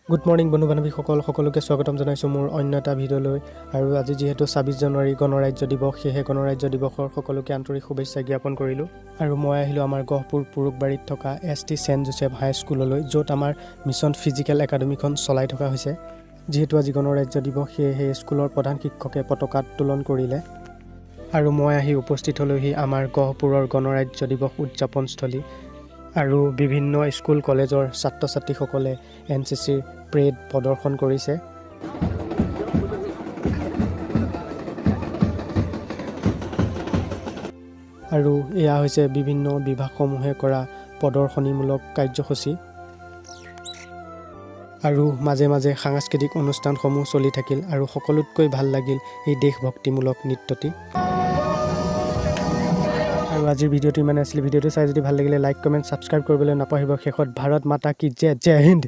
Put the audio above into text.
Good morning বন্ধু বান্ধৱীসকল, সকলোকে স্বাগতম জনাইছোঁ মোৰ অন্য এটা ভিডিঅ'লৈ। আৰু আজি যিহেতু ২৬ জানুৱাৰী গণৰাজ্য দিৱস, সেয়েহে গণৰাজ্য দিৱসৰ সকলোকে আন্তৰিক শুভেচ্ছা জ্ঞাপন কৰিলোঁ। আৰু মই আহিলোঁ আমাৰ গহপুৰ পুৰুকবাৰীত থকা ST চেণ্ট জোচেফ হাইস্কুললৈ, য'ত আমাৰ মিছন ফিজিকেল একাডেমীখন চলাই থকা হৈছে। যিহেতু আজি গণৰাজ্য দিৱস, সেয়েহে স্কুলৰ প্ৰধান শিক্ষকে পতাকা উত্তোলন কৰিলে। আৰু মই আহি উপস্থিত হ'লোহি আমাৰ গহপুৰৰ গণৰাজ্য দিৱস উদযাপনস্থলী। আৰু বিভিন্ন স্কুল কলেজৰ ছাত্ৰ ছাত্ৰীসকলে NCCৰ পেৰেড প্ৰদৰ্শন কৰিছে। আৰু এয়া হৈছে বিভিন্ন বিভাগসমূহে কৰা প্ৰদৰ্শনীমূলক কাৰ্যসূচী। আৰু মাজে মাজে সাংস্কৃতিক অনুষ্ঠানসমূহ চলি থাকিল। আৰু সকলোতকৈ ভাল লাগিল এই দেশভক্তিমূলক নৃত্যটি। আৰু আজিৰ ভিডিঅ'টো ইমানে আছিল। ভিডিঅ'টো চাই যদি ভাল লাগিলে লাইক, কমেণ্ট, ছাবস্ক্ৰাইব কৰিবলৈ নাপাহৰিব। শেষত ভাৰত মাতা কি জয়, জয় হিন্দ।